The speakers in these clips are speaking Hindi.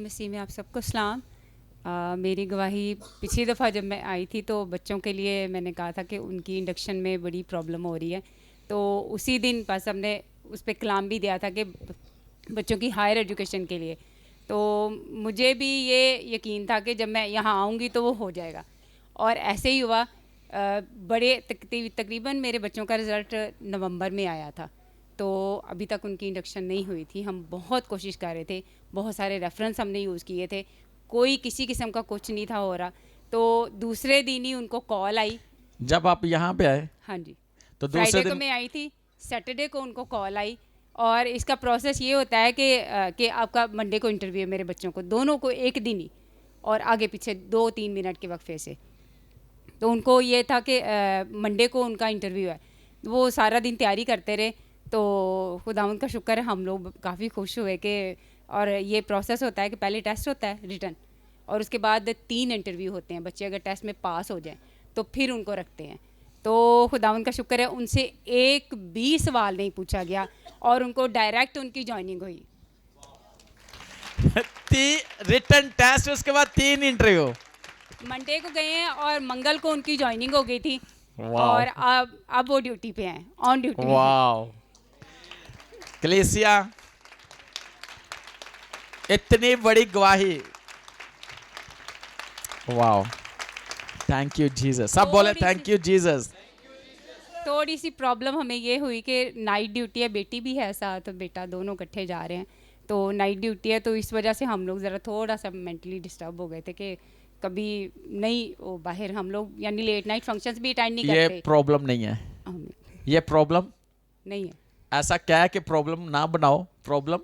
मसीह में आप सबको सलाम। मेरी गवाही पिछली दफ़ा जब मैं आई थी तो बच्चों के लिए मैंने कहा था कि उनकी इंडक्शन में बड़ी प्रॉब्लम हो रही है, तो उसी दिन बस हमने उस पर कलाम भी दिया था कि बच्चों की हायर एजुकेशन के लिए। तो मुझे भी ये यकीन था कि जब मैं यहाँ आऊँगी तो वो हो जाएगा, और ऐसे ही हुआ। बड़े तकरीबन मेरे बच्चों का रिज़ल्ट नवंबर में आया था, तो अभी तक उनकी इंडक्शन नहीं हुई थी। हम बहुत कोशिश कर रहे थे, बहुत सारे रेफरेंस हमने यूज़ किए थे, कोई किसी किस्म का कुछ नहीं था हो रहा। तो दूसरे दिन ही उनको कॉल आई। जब आप यहाँ पे आए हाँ जी, तो दूसरे फ्राइडे को दिन मैं आई थी, सैटरडे को उनको कॉल आई। और इसका प्रोसेस ये होता है कि आपका मंडे को इंटरव्यू है मेरे बच्चों को, दोनों को एक दिन ही, और आगे पीछे 2-3 मिनट के वक्फे से। तो उनको ये था कि मंडे को उनका इंटरव्यू है। वो सारा दिन तैयारी करते रहे, तो खुदावंद का शुक्र है हम लोग काफ़ी खुश हुए कि, और ये प्रोसेस होता है कि पहले टेस्ट होता है रिटन, और उसके बाद 3 इंटरव्यू होते हैं। बच्चे अगर टेस्ट में पास हो जाएं तो फिर उनको रखते हैं। तो खुदावंद का शुक्र है उनसे एक भी सवाल नहीं पूछा गया और उनको डायरेक्ट उनकी ज्वाइनिंग हुई। रिटन टेस्ट, उसके बाद 3 इंटरव्यू। मंडे को गए हैं और मंगल को उनकी ज्वाइनिंग हो गई थी, वाओ। और अब वो ड्यूटी पे हैं, ऑन ड्यूटी। वाओ कलीसिया, इतनी बड़ी गवाही। Wow, thank you Jesus. सब बोले थैंक यू जीसस। थोड़ी सी प्रॉब्लम हमें ये हुई कि नाइट ड्यूटी है, बेटी भी है साथ, तो बेटा दोनों इकट्ठे जा रहे हैं, तो नाइट ड्यूटी है, तो इस वजह से हम लोग ज़रा थोड़ा सा मेंटली डिस्टर्ब हो गए थे कि कभी नहीं वो बाहर हम लोग यानी लेट नाइट फंक्शंस भी अटेंड नहीं ये करते। प्रॉब्लम नहीं है, ये प्रॉब्लम नहीं है, ऐसा क्या है कि प्रॉब्लम ना बनाओ, प्रॉब्लम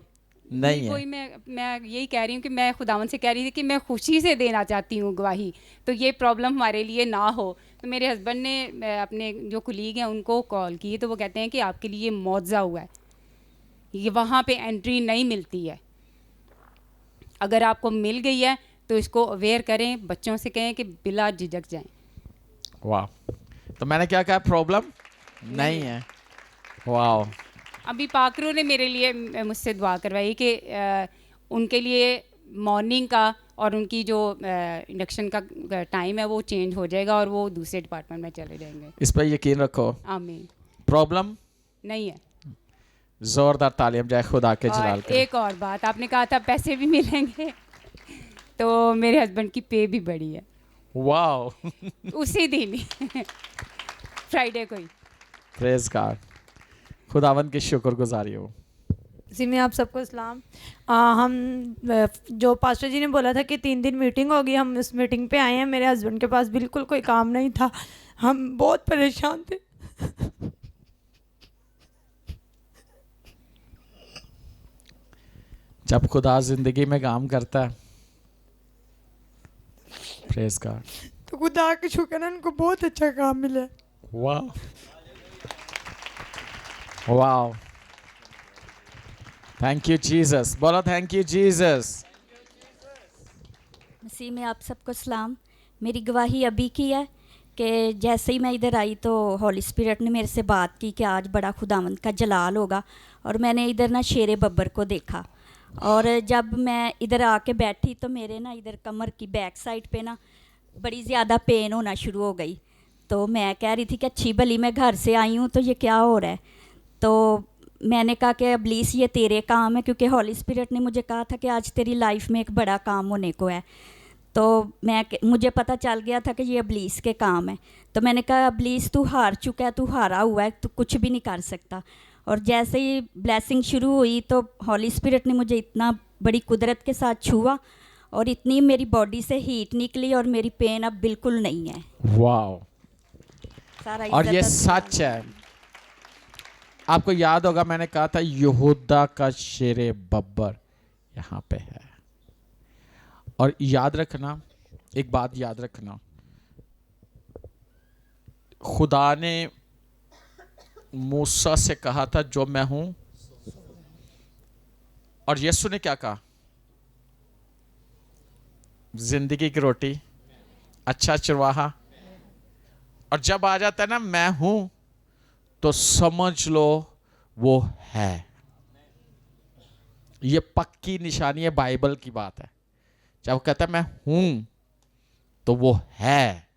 नहीं है। वही मैं यही कह रही हूँ कि मैं खुदावन से कह रही थी कि मैं खुशी से देना चाहती हूँ गवाही, तो ये प्रॉब्लम हमारे लिए ना हो। तो मेरे हस्बैंड ने अपने जो कुलीग हैं उनको कॉल की, तो वो कहते हैं कि आपके लिए मुआवजा हुआ है, ये वहाँ पे एंट्री नहीं मिलती है, अगर आपको मिल गई है तो इसको अवेयर करें, बच्चों से कहें कि बिला झिझक जाएं। वाह, तो मैंने क्या कहा, प्रॉब्लम नहीं है। वाह, अभी पाकरू ने मेरे लिए मुझसे दुआ करवाई कि उनके लिए मॉर्निंग का और उनकी जो इंडक्शन का टाइम है वो चेंज हो जाएगा और वो दूसरे डिपार्टमेंट में चले जाएंगे। इस पर यकीन रखो, आमीन। प्रॉब्लम नहीं है। जोरदार तालियां जय खुदा के जलाल और के। एक और बात, आपने कहा था पैसे भी मिलेंगे, तो मेरे हस्बैंड की पे भी बढ़ी है वाह उसी दिन ही फ्राइडे को ही। प्रेज गॉड, खुदावन की शुक्रगुजारी हो। जी मैं आप सबको सलाम। हम जो पास्टर जी ने बोला था कि 3 दिन मीटिंग होगी, हम उस मीटिंग पे आए हैं। मेरे हस्बैंड के पास बिल्कुल कोई काम नहीं था, हम बहुत परेशान थे। जब खुदा जिंदगी में काम करता है, प्रेज गॉड, तो खुदा के शुक्र है उनको बहुत अच्छा काम मिला। वाह वाह, थैंक यू जीसस। बोलो थैंक यू जीसस। मसीह में आप सबको सलाम। मेरी गवाही अभी की है कि जैसे ही मैं इधर आई तो हॉली स्पिरिट ने मेरे से बात की कि आज बड़ा खुदावंद का जलाल होगा, और मैंने इधर ना शेरे बब्बर को देखा, और जब मैं इधर आके बैठी तो मेरे ना इधर कमर की बैक साइड पे ना बड़ी ज़्यादा पेन होना शुरू हो गई। तो मैं कह रही थी कि अच्छी भली मैं घर से आई हूँ तो ये क्या हो रहा है। तो मैंने कहा कि अबलीस ये तेरे काम है, क्योंकि हॉली स्पिरिट ने मुझे कहा था कि आज तेरी लाइफ में एक बड़ा काम होने को है। तो मुझे पता चल गया था कि ये अबलीस के काम है। तो मैंने कहा अबलीस तू हार चुका है, तू हारा हुआ है, तू कुछ भी नहीं कर सकता। और जैसे ही ब्लेसिंग शुरू हुई तो हॉली स्पिरिट ने मुझे इतना बड़ी कुदरत के साथ छुआ और इतनी मेरी बॉडी से हीट निकली और मेरी पेन अब बिल्कुल नहीं है। वाह, सारा और ये इज्जत सच है। आपको याद होगा मैंने कहा था यहूदा का शेरे बब्बर यहाँ पे है। और याद रखना, एक बात याद रखना, खुदा ने मूसा से कहा था जो मैं हूं, और यीशु ने क्या कहा, जिंदगी की रोटी, अच्छा चरवाहा। और जब आ जाता है ना मैं हूं, तो समझ लो वो है। ये पक्की निशानी है, बाइबल की बात है। जब वो कहता है मैं हूं तो वो है।